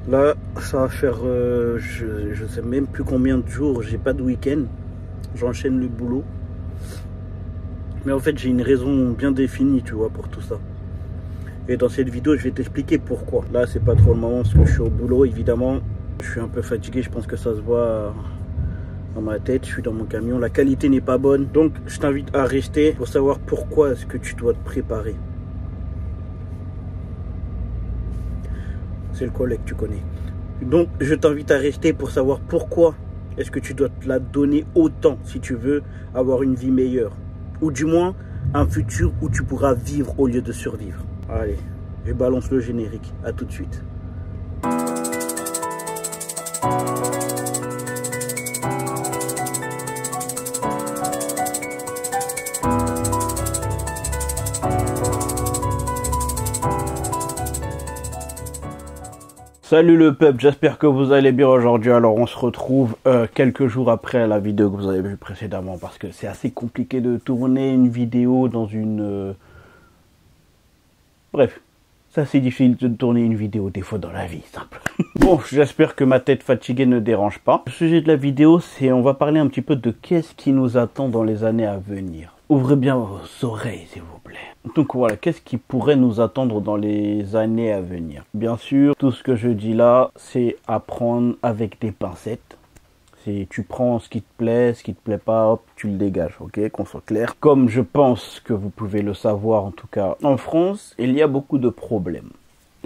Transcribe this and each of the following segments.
Là, ça va faire, je sais même plus combien de jours, j'ai pas de week-end. J'enchaîne le boulot. Mais en fait, j'ai une raison bien définie, tu vois, pour tout ça. Et dans cette vidéo, je vais t'expliquer pourquoi. Là, c'est pas trop le moment parce que je suis au boulot, évidemment. Je suis un peu fatigué, je pense que ça se voit dans ma tête. Je suis dans mon camion, la qualité n'est pas bonne. Donc, je t'invite à rester pour savoir pourquoi est-ce que tu dois te préparer. C'est le collègue, tu connais. Donc, je t'invite à rester pour savoir pourquoi est-ce que tu dois te la donner autant si tu veux avoir une vie meilleure. Ou du moins, un futur où tu pourras vivre au lieu de survivre. Allez, je balance le générique. À tout de suite. Salut le peuple, j'espère que vous allez bien aujourd'hui. Alors on se retrouve quelques jours après la vidéo que vous avez vue précédemment, parce que c'est assez compliqué de tourner une vidéo dans une... Bref, c'est assez difficile de tourner une vidéo des fois dans la vie, simple. Bon, j'espère que ma tête fatiguée ne dérange pas. Le sujet de la vidéo, c'est on va parler un petit peu de qu'est-ce qui nous attend dans les années à venir. Ouvrez bien vos oreilles, s'il vous plaît. Donc voilà, qu'est-ce qui pourrait nous attendre dans les années à venir? Bien sûr, tout ce que je dis là, c'est à prendre avec des pincettes. Tu prends ce qui te plaît pas, hop, tu le dégages, ok? Qu'on soit clair. Comme je pense que vous pouvez le savoir, en tout cas, en France, il y a beaucoup de problèmes.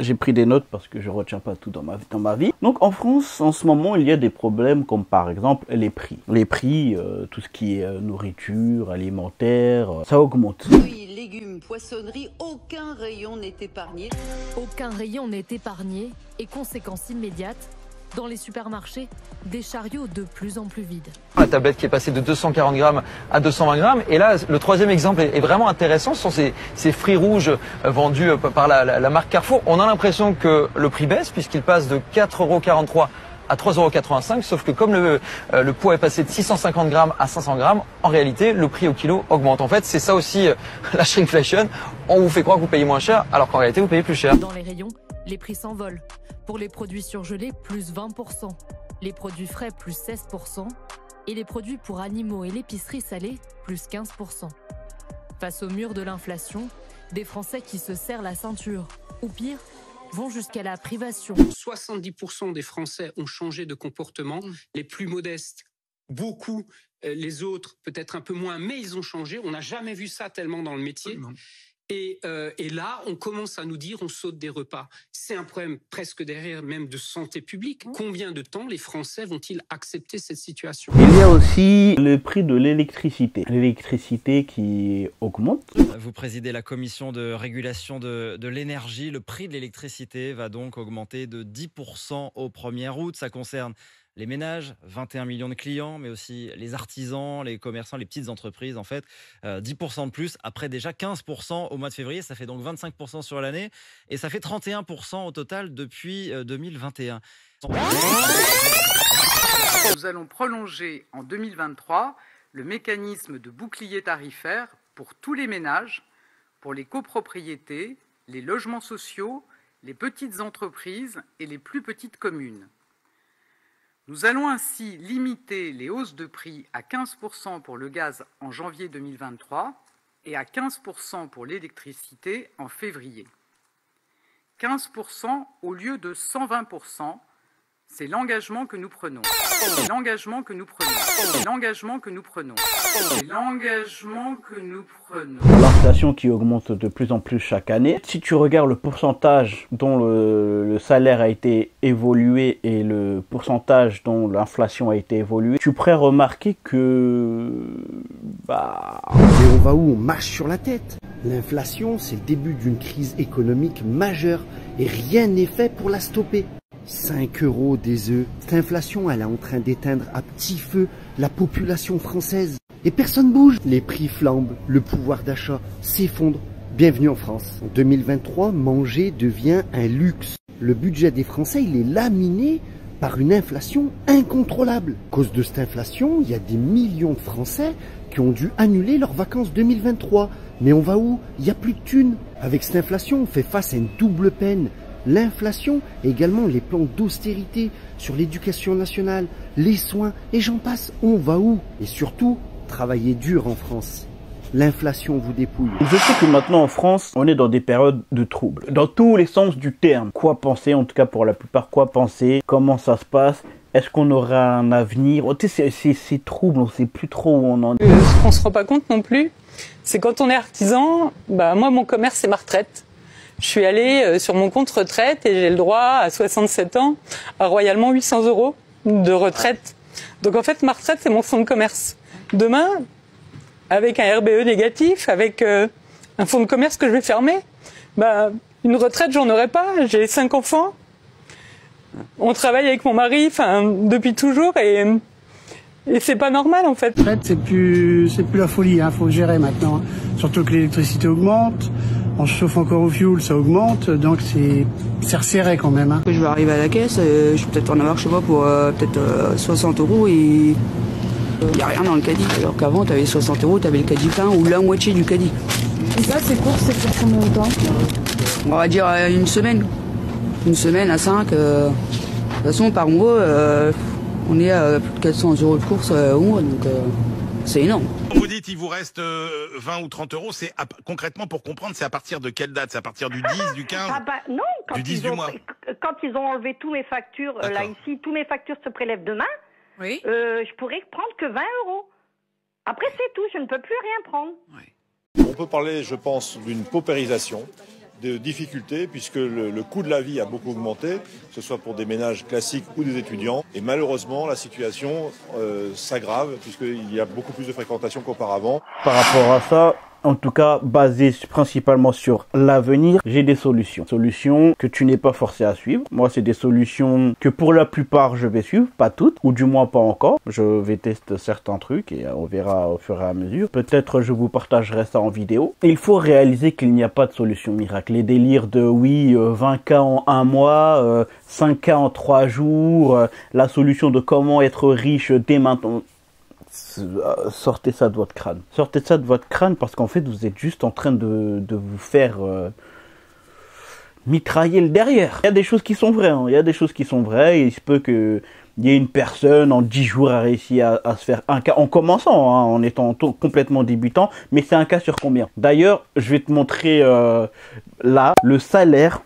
J'ai pris des notes parce que je retiens pas tout dans ma vie. Donc en France, en ce moment, il y a des problèmes comme par exemple les prix. Les prix, tout ce qui est nourriture, alimentaire, ça augmente. Fruits, légumes, poissonnerie, aucun rayon n'est épargné. Aucun rayon n'est épargné et conséquence immédiate, dans les supermarchés, des chariots de plus en plus vides. La tablette qui est passée de 240 grammes à 220 grammes. Et là, le troisième exemple est vraiment intéressant. Ce sont ces fruits rouges vendus par la marque Carrefour. On a l'impression que le prix baisse puisqu'il passe de 4,43 € à 3,85 €. Sauf que comme le poids est passé de 650 grammes à 500 grammes, en réalité, le prix au kilo augmente. En fait, c'est ça aussi la shrinkflation. On vous fait croire que vous payez moins cher alors qu'en réalité, vous payez plus cher. Dans les rayons, les prix s'envolent. Pour les produits surgelés, plus 20%. Les produits frais, plus 16%. Et les produits pour animaux et l'épicerie salée, plus 15%. Face au mur de l'inflation, des Français qui se serrent la ceinture. Ou pire, vont jusqu'à la privation. 70% des Français ont changé de comportement. Les plus modestes, beaucoup. Les autres, peut-être un peu moins, mais ils ont changé. On n'a jamais vu ça tellement dans le métier. Et là, on commence à nous dire, on saute des repas. C'est un problème presque derrière même de santé publique. Combien de temps les Français vont-ils accepter cette situation? Il y a aussi le prix de l'électricité. L'électricité qui augmente. Vous présidez la commission de régulation de l'énergie. Le prix de l'électricité va donc augmenter de 10% au 1er août. Ça concerne les ménages, 21 millions de clients, mais aussi les artisans, les commerçants, les petites entreprises, en fait. 10% de plus, après déjà 15% au mois de février. Ça fait donc 25% sur l'année. Et ça fait 31% au total depuis 2021. Nous allons prolonger en 2023 le mécanisme de bouclier tarifaire pour tous les ménages, pour les copropriétés, les logements sociaux, les petites entreprises et les plus petites communes. Nous allons ainsi limiter les hausses de prix à 15% pour le gaz en janvier 2023 et à 15% pour l'électricité en février. 15% au lieu de 120%, c'est l'engagement que nous prenons. C'est l'engagement que nous prenons. C'est l'engagement que nous prenons. C'est l'engagement que nous prenons. L'inflation qui augmente de plus en plus chaque année. Si tu regardes le pourcentage dont le salaire a été évolué et le pourcentage dont l'inflation a été évoluée, tu pourrais remarquer que... Mais on va où? On marche sur la tête. L'inflation, c'est le début d'une crise économique majeure et rien n'est fait pour la stopper. 5 € des œufs. Cette inflation, elle est en train d'éteindre à petit feu la population française. Et personne bouge. Les prix flambent, le pouvoir d'achat s'effondre. Bienvenue en France. En 2023, manger devient un luxe. Le budget des Français, il est laminé par une inflation incontrôlable. À cause de cette inflation, il y a des millions de Français qui ont dû annuler leurs vacances 2023. Mais on va où? Il n'y a plus de thunes. Avec cette inflation, on fait face à une double peine. l'inflation et également les plans d'austérité sur l'éducation nationale, les soins et j'en passe, on va où? Et surtout, travailler dur en France. L'inflation vous dépouille. Je sais que maintenant en France, on est dans des périodes de troubles. Dans tous les sens du terme. Quoi penser, en tout cas pour la plupart, quoi penser? Comment ça se passe? Est-ce qu'on aura un avenir? C'est trouble, on ne sait plus trop où on en est. Ce qu'on se rend pas compte non plus, c'est quand on est artisan, moi mon commerce c'est ma retraite. Je suis allée sur mon compte retraite et j'ai le droit à 67 ans à royalement 800 € de retraite. Donc en fait ma retraite c'est mon fonds de commerce. Demain, avec un RBE négatif, avec un fonds de commerce que je vais fermer, une retraite j'en aurai pas, j'ai 5 enfants. On travaille avec mon mari, depuis toujours et c'est pas normal en fait. En fait, c'est plus la folie, faut gérer maintenant. Surtout que l'électricité augmente, on se chauffe encore au fioul, ça augmente, donc c'est resserré quand même. Je vais arriver à la caisse, je vais peut-être en avoir, je sais pas, pour peut-être 60 € et il n'y a rien dans le caddie. Alors qu'avant, tu avais 60 €, tu avais le caddie plein ou la moitié du caddie. Et ça, c'est court, c'est pour combien de temps? On va dire une semaine. Une semaine à 5. De toute façon, par mois, on est à plus de 400 € de course au mois, donc c'est énorme. Vous dites il vous reste 20 ou 30 €, c'est concrètement pour comprendre, c'est à partir de quelle date? C'est à partir du 10, du 15? Non, du 10 du mois. Quand ils ont enlevé tous mes factures, là ici, tous mes factures se prélèvent demain, oui. Je pourrais prendre que 20 €. Après c'est tout, je ne peux plus rien prendre. Oui. On peut parler, je pense, d'une paupérisation, de difficultés, puisque le coût de la vie a beaucoup augmenté, que ce soit pour des ménages classiques ou des étudiants. Et malheureusement, la situation s'aggrave, puisqu'il y a beaucoup plus de fréquentation qu'auparavant. Par rapport à ça, en tout cas basé principalement sur l'avenir, j'ai des solutions. Solutions que tu n'es pas forcé à suivre. Moi, c'est des solutions que pour la plupart je vais suivre, pas toutes, ou du moins pas encore. Je vais tester certains trucs et on verra au fur et à mesure. Peut-être je vous partagerai ça en vidéo. Il faut réaliser qu'il n'y a pas de solution miracle. Les délires de 20K en un mois, 5K en 3 jours, la solution de comment être riche dès maintenant. Sortez ça de votre crâne. Sortez ça de votre crâne parce qu'en fait vous êtes juste en train de vous faire mitrailler le derrière. Il y a des choses qui sont vraies, il y a des choses qui sont vraies et il se peut que il y ait une personne en 10 jours a réussi à se faire un cas en commençant, en étant complètement débutant, mais c'est un cas sur combien? D'ailleurs, je vais te montrer là le salaire,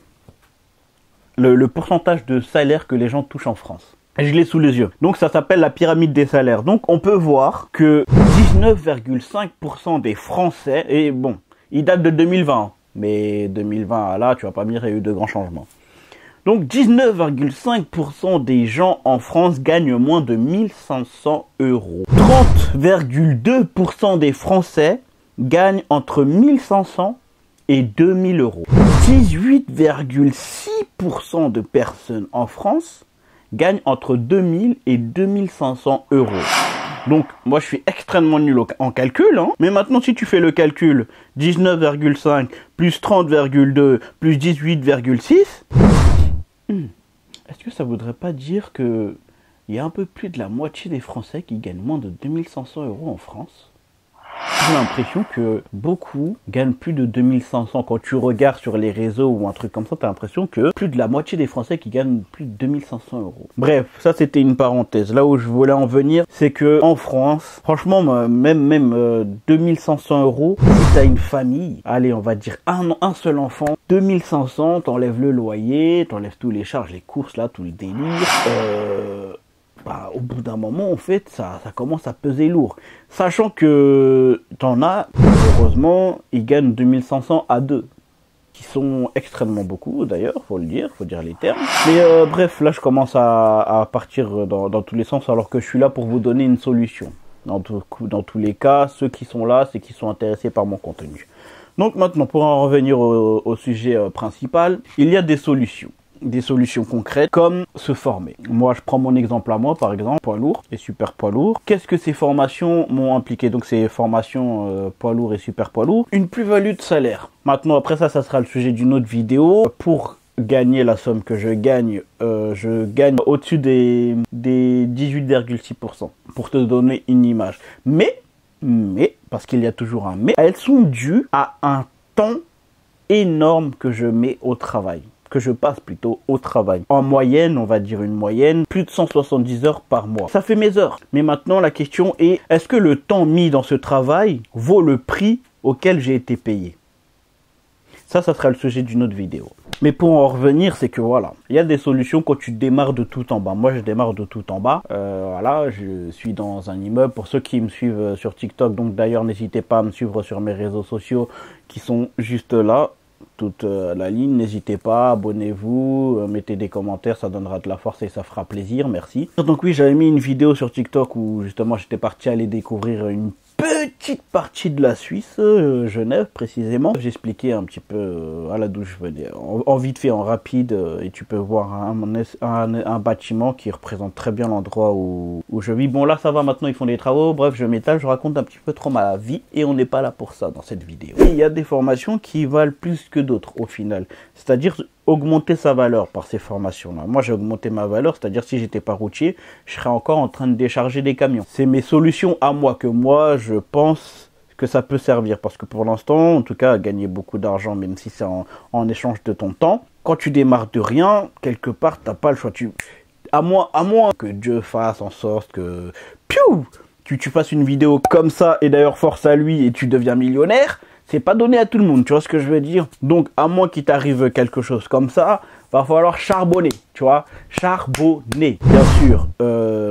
le pourcentage de salaire que les gens touchent en France. Je l'ai sous les yeux. Donc ça s'appelle la pyramide des salaires. Donc on peut voir que 19,5% des Français, et bon, il date de 2020, mais 2020 là, tu vas pas me dire, il y a eu de grands changements. Donc 19,5% des gens en France gagnent moins de 1500 €. 30,2% des Français gagnent entre 1500 et 2000 €. 18,6% de personnes en France gagne entre 2000 et 2500 €. Donc, moi, je suis extrêmement nul en calcul, mais maintenant, si tu fais le calcul, 19,5 plus 30,2 plus 18,6, est-ce que ça voudrait pas dire que il y a un peu plus de la moitié des Français qui gagnent moins de 2500 € en France? J'ai l'impression que beaucoup gagnent plus de 2500. Quand tu regardes sur les réseaux ou un truc comme ça, tu as l'impression que plus de la moitié des Français qui gagnent plus de 2500 €. Bref, ça c'était une parenthèse. Là où je voulais en venir, c'est que en France, franchement, même 2500 €, si tu as une famille, allez, on va dire un seul enfant, 2500, t'enlèves le loyer, t'enlèves tous les charges, les courses, là, tout le délire. Au bout d'un moment, en fait, ça commence à peser lourd. Sachant que t'en as, heureusement, ils gagnent 2500 à 2. Qui sont extrêmement beaucoup, d'ailleurs, faut le dire, faut dire les termes. Mais bref, là, je commence à partir dans tous les sens, alors que je suis là pour vous donner une solution. Dans tous les cas, ceux qui sont là, c'est qui sont intéressés par mon contenu. Donc maintenant, pour en revenir au sujet principal, il y a des solutions. Des solutions concrètes comme se former. Moi, je prends mon exemple à moi, par exemple, poids lourd et super poids lourd. Qu'est-ce que ces formations m'ont impliqué? Donc, ces formations poids lourd et super poids lourd, une plus-value de salaire. Maintenant, après ça sera le sujet d'une autre vidéo. Pour gagner la somme que je gagne au-dessus des 18,6%, pour te donner une image. Mais, parce qu'il y a toujours un mais, elles sont dues à un temps énorme que je mets au travail. que je passe plutôt au travail. En moyenne, on va dire une moyenne, plus de 170 heures par mois. Ça fait mes heures. Mais maintenant, la question est, est-ce que le temps mis dans ce travail vaut le prix auquel j'ai été payé? Ça sera le sujet d'une autre vidéo. Mais pour en revenir, c'est que voilà, il y a des solutions quand tu démarres de tout en bas. Moi, je démarre de tout en bas. Voilà, je suis dans un immeuble. Pour ceux qui me suivent sur TikTok, donc d'ailleurs, n'hésitez pas à me suivre sur mes réseaux sociaux qui sont juste là. Toute la ligne, n'hésitez pas, abonnez-vous, mettez des commentaires, ça donnera de la force et ça fera plaisir, merci. Donc oui, j'avais mis une vidéo sur TikTok où justement j'étais parti aller découvrir une petite partie de la Suisse, Genève précisément. J'expliquais un petit peu à la d'où je venais, en vite fait, en rapide, et tu peux voir un bâtiment qui représente très bien l'endroit où je vis. Bon là ça va, maintenant ils font des travaux, bref je m'étale, je raconte un petit peu trop ma vie et on n'est pas là pour ça dans cette vidéo. Et il y a des formations qui valent plus que d'autres au final, c'est-à-dire augmenter sa valeur par ces formations-là. Moi, j'ai augmenté ma valeur, c'est-à-dire si j'étais pas routier, je serais encore en train de décharger des camions. C'est mes solutions à moi que moi, je pense que ça peut servir. Parce que pour l'instant, en tout cas, gagner beaucoup d'argent, même si c'est en échange de ton temps, quand tu démarres de rien, quelque part, t'as pas le choix. À moins que Dieu fasse en sorte que tu fasses une vidéo comme ça, et d'ailleurs force à lui, et tu deviens millionnaire. C'est pas donné à tout le monde, tu vois ce que je veux dire? Donc, à moins qu'il t'arrive quelque chose comme ça, va falloir charbonner, tu vois? Charbonner. Bien sûr,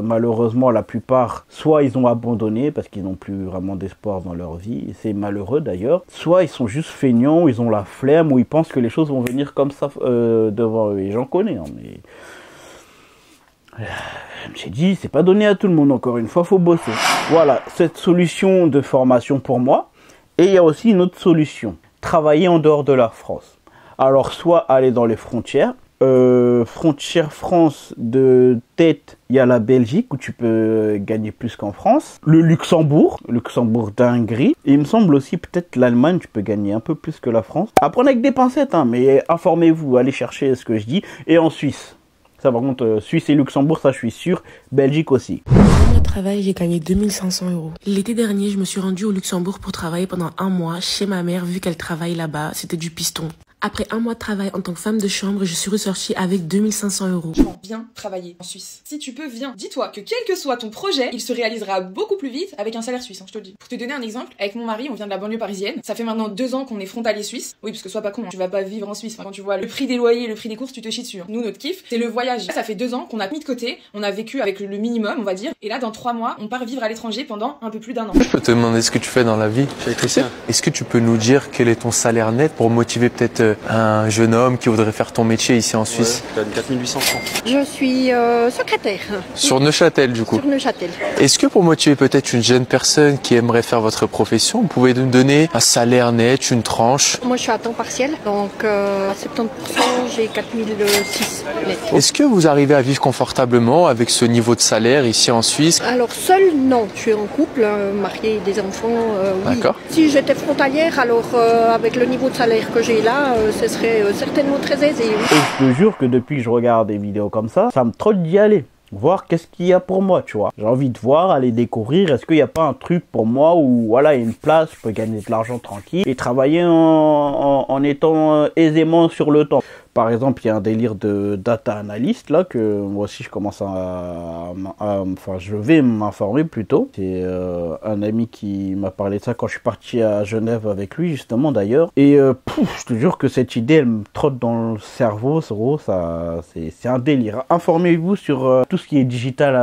malheureusement, la plupart, soit ils ont abandonné parce qu'ils n'ont plus vraiment d'espoir dans leur vie, et c'est malheureux d'ailleurs, soit ils sont juste feignants, ou ils ont la flemme, ou ils pensent que les choses vont venir comme ça devant eux. Et j'en connais, hein, mais... J'ai dit, c'est pas donné à tout le monde, encore une fois, faut bosser. Voilà, cette solution de formation pour moi. Et il y a aussi une autre solution, travailler en dehors de la France. Alors, soit aller dans les frontières. Frontière France de tête, il y a la Belgique où tu peux gagner plus qu'en France. Le Luxembourg d'Hongrie. Et il me semble aussi peut-être l'Allemagne, tu peux gagner un peu plus que la France. Apprenez avec des pincettes, hein, mais informez-vous, allez chercher ce que je dis. Et en Suisse. Ça par contre, Suisse et Luxembourg, ça je suis sûr. Belgique aussi. Dans mon travail, j'ai gagné 2500 €. L'été dernier, je me suis rendue au Luxembourg pour travailler pendant un mois chez ma mère vu qu'elle travaille là-bas. C'était du piston. Après un mois de travail en tant que femme de chambre, je suis ressortie avec 2500 €. Viens travailler en Suisse. Si tu peux, viens. Dis-toi que quel que soit ton projet, il se réalisera beaucoup plus vite avec un salaire suisse, hein, je te le dis. Pour te donner un exemple, avec mon mari, on vient de la banlieue parisienne. Ça fait maintenant 2 ans qu'on est frontalier suisse. Oui, parce que sois pas con, hein, tu vas pas vivre en Suisse. Enfin, quand tu vois le prix des loyers, le prix des courses, tu te chies dessus. Hein. Nous, notre kiff, c'est le voyage. Ça fait 2 ans qu'on a mis de côté, on a vécu avec le minimum, on va dire. Et là, dans 3 mois, on part vivre à l'étranger pendant un peu plus d'1 an. Je peux te demander ce que tu fais dans la vie? Je suis électricien. Est-ce que tu peux nous dire quel est ton salaire net pour motiver peut-être un jeune homme qui voudrait faire ton métier ici en Suisse? Je gagne 4800 francs. Je suis secrétaire. Sur Neuchâtel, du coup. Sur Neuchâtel. Est-ce que pour motiver peut-être une jeune personne qui aimerait faire votre profession, vous pouvez nous donner un salaire net, une tranche? Moi, je suis à temps partiel, donc à 70%, j'ai 4006 net. Est-ce que vous arrivez à vivre confortablement avec ce niveau de salaire ici en Suisse? Alors, seule, non. Je suis en couple, mariée, des enfants, oui. D'accord. Si j'étais frontalière, alors avec le niveau de salaire que j'ai là, ce serait certainement très aisé. Oui. Et je te jure que depuis que je regarde des vidéos comme ça me trotte d'y aller. Voir qu'est-ce qu'il y a pour moi, tu vois. J'ai envie de voir, aller découvrir, est-ce qu'il n'y a pas un truc pour moi où, voilà, il y a une place, je peux gagner de l'argent tranquille et travailler en étant aisément sur le temps. Par exemple, il y a un délire de data analyst, là, que moi aussi je commence enfin, je vais m'informer plutôt. C'est un ami qui m'a parlé de ça quand je suis parti à Genève avec lui, justement, d'ailleurs. Et je te jure que cette idée, elle me trotte dans le cerveau, c'est un délire. Informez-vous sur tout ce qui est digital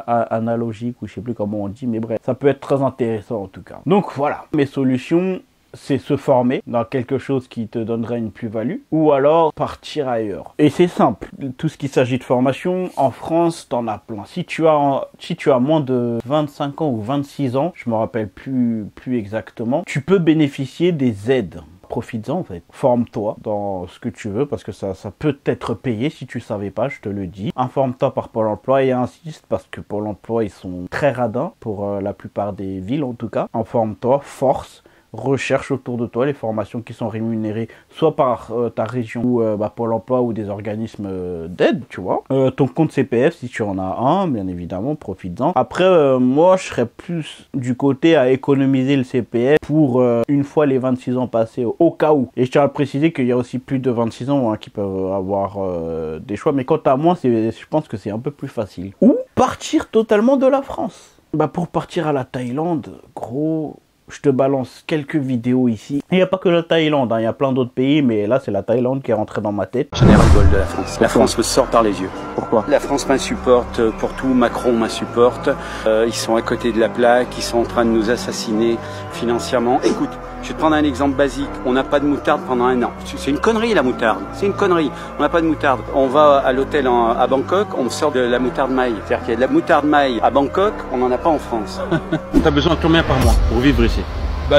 analogique, ou je sais plus comment on dit, mais bref, ça peut être très intéressant en tout cas. Donc voilà, mes solutions, c'est se former dans quelque chose qui te donnerait une plus-value, ou alors partir ailleurs. Et c'est simple, tout ce qui s'agit de formation, en France, t'en as plein. Si tu as moins de 25 ans ou 26 ans, je me rappelle plus exactement, tu peux bénéficier des aides. Profites-en en fait. Forme-toi dans ce que tu veux parce que ça peut être payé si tu savais pas, je te le dis. Informe-toi par Pôle emploi et insiste parce que Pôle emploi ils sont très radins pour la plupart des villes en tout cas. Informe-toi, force. recherche autour de toi les formations qui sont rémunérées soit par ta région ou Pôle emploi ou des organismes d'aide, tu vois. Ton compte CPF, si tu en as un, bien évidemment, profites-en. Après, moi, je serais plus du côté à économiser le CPF pour une fois les 26 ans passés, au cas où. Et je tiens à préciser qu'il y a aussi plus de 26 ans qui peuvent avoir des choix. Mais quant à moi, je pense que c'est un peu plus facile. Ou partir totalement de la France. Pour partir à la Thaïlande, gros... Je te balance quelques vidéos ici. Il n'y a pas que la Thaïlande, il y a plein d'autres pays, mais là c'est la Thaïlande qui est rentrée dans ma tête. J'en ai ras-le-bol de la France. La France me sort par les yeux. Pourquoi? La France m'insupporte pour tout, Macron m'insupporte. Ils sont à côté de la plaque, ils sont en train de nous assassiner financièrement. Écoute, je vais te prendre un exemple basique. On n'a pas de moutarde pendant un an. C'est une connerie la moutarde. C'est une connerie. On n'a pas de moutarde. On va à l'hôtel à Bangkok, on sort de la moutarde maille. C'est-à-dire qu'il y a de la moutarde maille à Bangkok, on n'en a pas en France. T'as besoin de combien par mois pour vivre ici?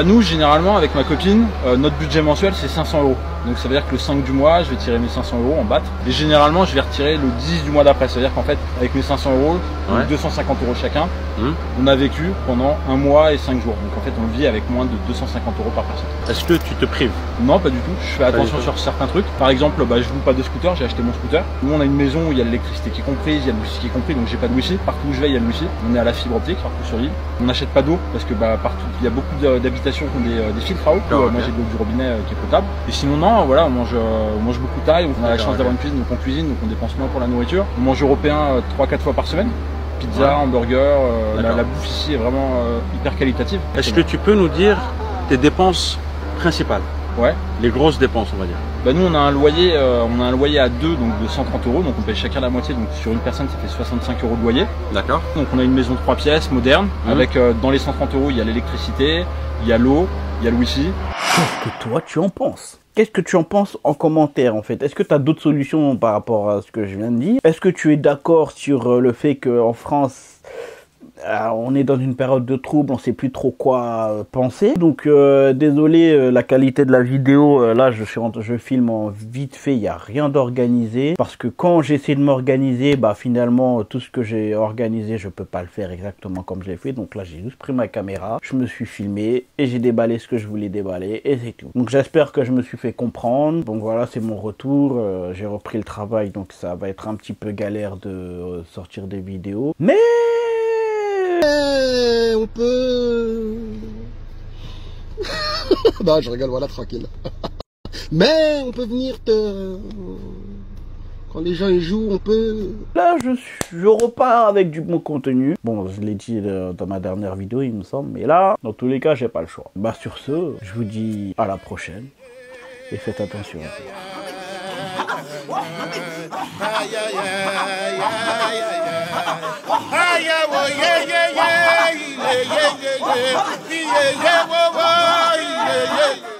Nous, généralement, avec ma copine, notre budget mensuel, c'est 500 €. Donc ça veut dire que le 5 du mois, je vais tirer mes 500 € en batte. Et généralement, je vais retirer le 10 du mois d'après. Ça veut dire qu'en fait, avec mes 500 €, 250 € chacun, on a vécu pendant un mois et 5 jours. Donc en fait, on vit avec moins de 250 € par personne. Est-ce que tu te prives? Non, pas du tout. Je fais attention sur certains trucs. Par exemple, je loue pas de scooter, j'ai acheté mon scooter. Nous, on a une maison où il y a l'électricité qui est comprise, il y a le wifi qui est compris, donc j'ai pas de wifi. Partout où je vais, il y a le wifi. On est à la fibre optique, partout sur l'île. On n'achète pas d'eau parce que partout, il y a beaucoup d'habitations qui ont des filtres à eau. Moi, j'ai de l'eau du robinet qui est potable. Et sinon, non, voilà, on mange beaucoup de thaï. On a la chance d'avoir une cuisine, donc on cuisine, donc on dépense moins pour la nourriture. On mange européen 3-4 fois par semaine. Pizza, hamburger, la bouffe ici est vraiment hyper qualitative. Est-ce que tu peux nous dire tes dépenses principales? Ouais. Les grosses dépenses, on va dire. Nous, on a un loyer à deux, donc de 130 €, donc on paye chacun la moitié, donc sur une personne, ça fait 65 € de loyer. D'accord. Donc on a une maison de 3 pièces, moderne, avec dans les 130 €, il y a l'électricité, il y a l'eau, il y a le wifi. Qu'est-ce que toi, tu en penses? Qu'est-ce que tu en penses en commentaire, en fait? Est-ce que tu as d'autres solutions par rapport à ce que je viens de dire? Est-ce que tu es d'accord sur le fait qu'en France, on est dans une période de trouble, on sait plus trop quoi penser. Donc désolé, la qualité de la vidéo, là je filme en vite fait, il n'y a rien d'organisé. Parce que quand j'essaie de m'organiser, finalement tout ce que j'ai organisé, je peux pas le faire exactement comme j'ai fait. Donc là j'ai juste pris ma caméra, je me suis filmé et j'ai déballé ce que je voulais déballer et c'est tout. Donc j'espère que je me suis fait comprendre. Donc voilà, c'est mon retour, j'ai repris le travail, donc ça va être un petit peu galère de sortir des vidéos. Mais on peut... non, je rigole, voilà, tranquille. Mais on peut venir quand les gens y jouent, on peut... Là, je repars avec du bon contenu. Bon, je l'ai dit dans ma dernière vidéo, il me semble. Mais là, dans tous les cas, j'ai pas le choix. Sur ce, je vous dis à la prochaine. Et faites attention. Yeah.